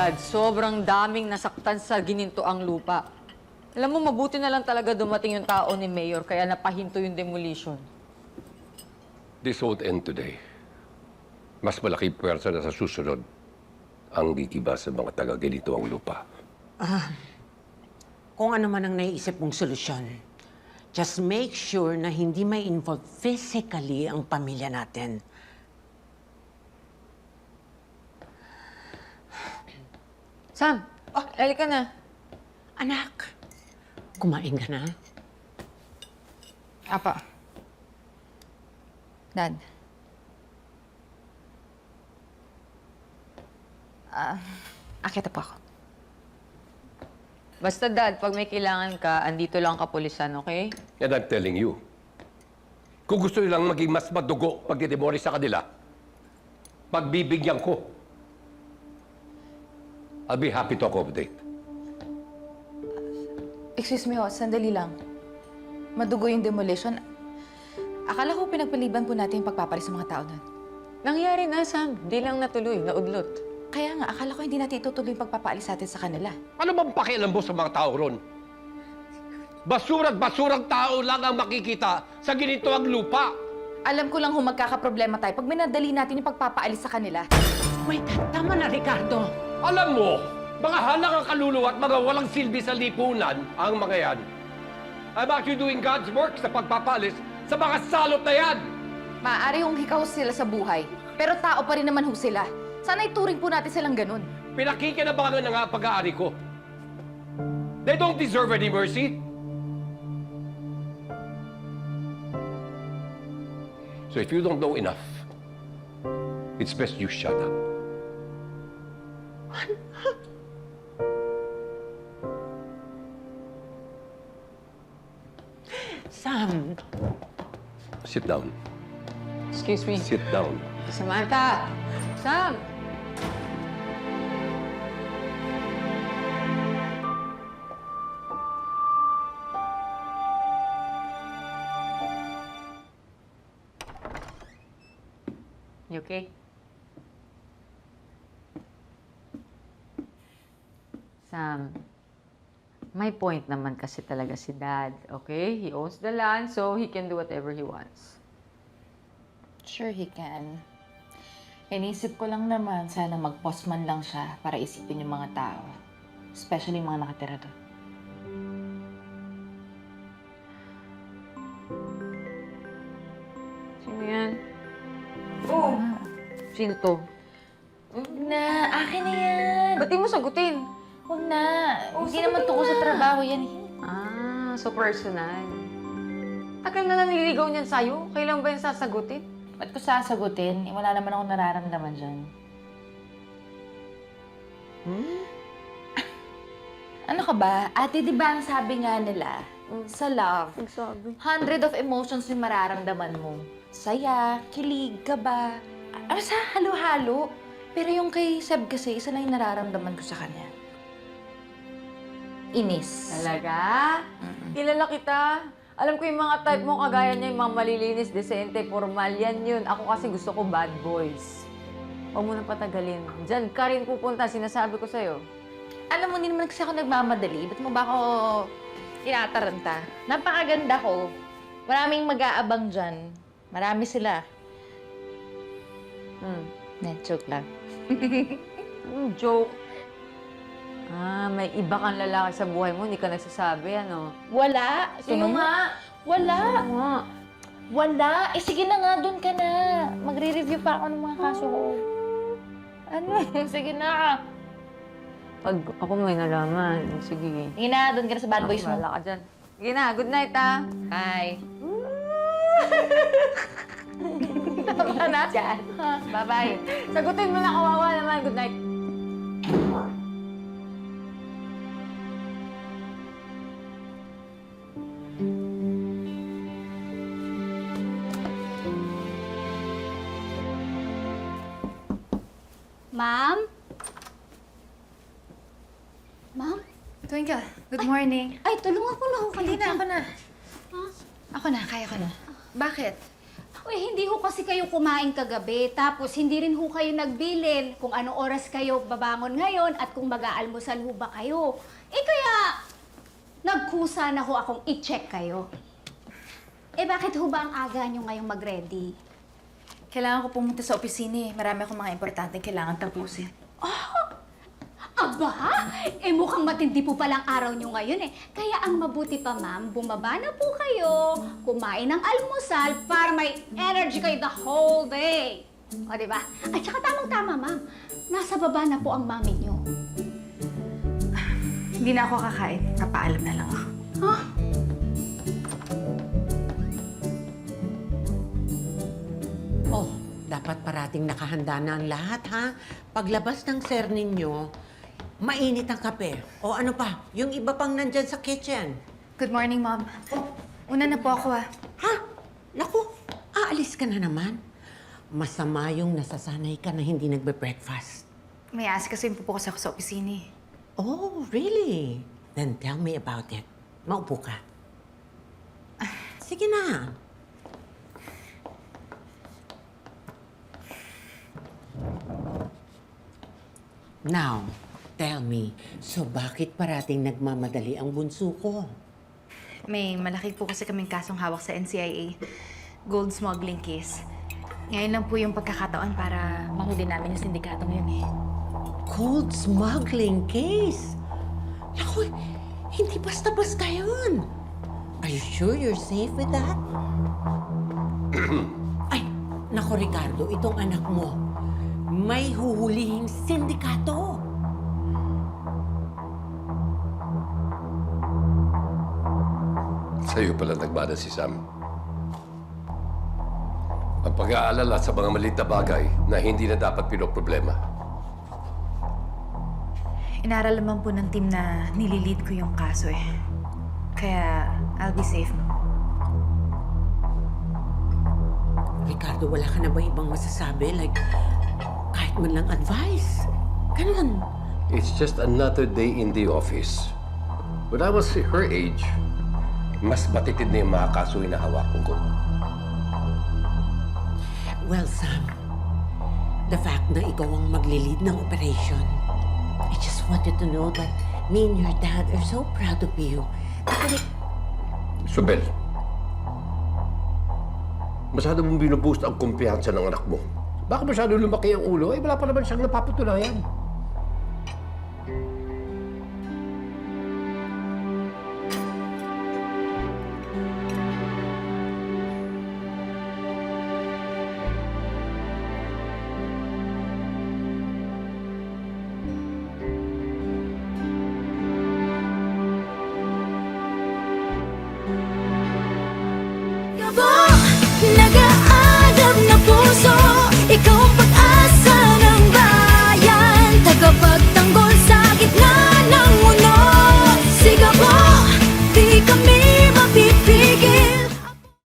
Dad, sobrang daming nasaktan sa ginintoang lupa. Alam mo, mabuti na lang talaga dumating yung tao ni Mayor, kaya napahinto yung demolition. This won't end today. Mas malaki pwersa na sa susunod ang gigiba sa mga taga-ganito ang lupa. Kung ano man ang naiisip mong solusyon, just make sure na hindi may involve physically ang pamilya natin. Sam, halika na. Anak, kumain ka na? Apa. Dad. Akita po ako. Basta, Dad, pag may kailangan ka, andito lang kapulisan, okay? And I'm telling you, kung gusto nilang maging mas madugo pag didemoli sa kanila, pagbibigyan ko. I'll be happy to accommodate. Excuse me ho, sandali lang. Madugo yung demolition. Akala ko pinagpaliban po natin yung pagpapalis ng mga tao doon. Nangyari na, Sam. Di lang natuloy, naudlot. Kaya nga, akala ko hindi natin itutuloy yung pagpapaalis natin sa kanila. Ano bang pakialam mo sa mga tao ron? Basurang tao lang ang makikita sa ganito ang lupa. Alam ko lang kung magkakaproblema tayo pag minadali natin yung pagpapaalis sa kanila. Wait, tama na, Ricardo. Alam mo, mga halang ang kaluluwa at mga walang silbi sa lipunan ang mga yan. I'm actually doing God's work sa pagpapalis sa mga salot na yan. Maaari hong hikaw sila sa buhay, pero tao pa rin naman ho sila. Sana ituring po natin silang ganun. Pinakikinabangan na nga ang pag-aari ko. They don't deserve any mercy. So if you don't know enough, it's best you shut up. Sam, Sit down. Excuse me. Sit down. Samantha! Sam! You okay? Sam, may point naman kasi talaga si Dad, okay? He owns the land, so he can do whatever he wants. Sure he can. Inisip ko lang naman, sana mag-pause man lang siya para isipin yung mga tao. Especially yung mga nakatira doon. Sino yan? Oh! Sino to? Huwag na! Akin na yan! Ba't di mo sagutin? Huwag na! Hindi naman tungkol sa trabaho yan eh. Ah, so personal. Tagal na nililigaw niyan sa'yo. Kailan ba yung sasagutin? Ba't ko sasagutin? Wala naman akong nararamdaman dyan. Ano ka ba? Ate, di ba ang sabi nga nila, sa love, Nagsabi. 100 of emotions yung mararamdaman mo. Saya, kilig, kaba, sa halo-halo. Pero yung kay Seb kasi, isa lang yung nararamdaman ko sa kanya. Inis. Talaga? Kilala kita. Alam ko yung mga type mo, kagaya niya, yung mga malilinis, desente, formal. Yan yun. Ako kasi gusto ko bad boys. Huwag mo na patagalin. Diyan ka rin pupunta, sinasabi ko sa'yo. Alam mo, hindi naman kasi ako nagmamadali. Ba't mo ba ako tinataranta? Napakaganda ko. Maraming mag-aabang dyan. Marami sila. Joke lang. Joke. Ah, may iba kang lalaki sa buhay mo, hindi ka nagsasabi, ano? Wala. Sino nga? Wala. Ano nga? Wala. Eh, sige na nga, dun ka na. Magre-review pa ako ng mga kaso ko. Ano? Sige na. Pag ako may nalaman, sige. Sige na, dun ka na sa bad boys mo. Wala ka dyan. Sige na, good night, ah. Bye. Tama na. Diyan. Bye-bye. Sagutin mo na, kawawa naman. Good night. Ma'am? Ma'am? Twinkle, good morning. Ay, tulungan ko na ako. Hindi na, ako na. Ha? Ako na, kaya ko na. Bakit? Uy, hindi ho kasi kayo kumain kagabi, tapos hindi rin ho kayo nagbilin kung anong oras kayo babangon ngayon at kung mag-aalmusal ho ba kayo. Eh kaya, nagkusa na ho akong i-check kayo. Eh bakit ho ba ang aga nyo ngayong mag-ready? Kailangan ko pumunta sa opisina eh. Marami akong mga importante kailangan tapusin. Aba, eh mukhang matindi po palang araw nyo ngayon eh. Kaya ang mabuti pa ma'am, bumaba na po kayo, kumain ng almusal para may energy kayo the whole day. O, diba? At saka tamang-tama ma'am, nasa baba na po ang mami nyo. Hindi na ako kakain. Papaalam na lang ako. Huh? Oh, dapat parating nakahanda na ang lahat, ha? Paglabas ng sir ninyo, mainit ang kape. O ano pa, yung iba pang nandyan sa kitchen. Good morning, Mom. Una na po ako ah. Ha? Naku, aalis ka na naman. Masama yung nasasanay ka na hindi nagbe-breakfast. May asikasuhin po kasi ako sa opisina eh. Oh, really? Then tell me about it. Maupo ka. Sige na. Now, tell me, so bakit parating nagmamadali ang bunso ko? May malaki po kasi kaming kasong hawak sa NCIA. Gold smuggling case. Ngayon lang po yung pagkakataon para mahuli namin yung sindikatong yun eh. Gold smuggling case? Naku, hindi basta-basta yun. Are you sure you're safe with that? Ay, naku Ricardo, itong anak mo, may huhulihing sindikato. Sa'yo pala nagmana si Sam. Ang pag-aalala sa mga maliit na bagay na hindi na dapat pinoproblema. Inaral naman po ng team na nililid ko yung kaso eh. Kaya I'll be safe. Ricardo, wala ka na ba ibang masasabi? Like, kahit man lang advice? Ganun. It's just another day in the office. When I was her age, mas matitid na yung mga kaso hinahawakan ko. Well, Sam, the fact na ikaw ang maglilid ng operation, I just wanted to know that me and your dad are so proud of you. Sobel, masyado mong binuboost ang kumpiyansa ng anak mo. Baka masyado lumaki ang ulo, eh wala pa naman siyang napapatunayan.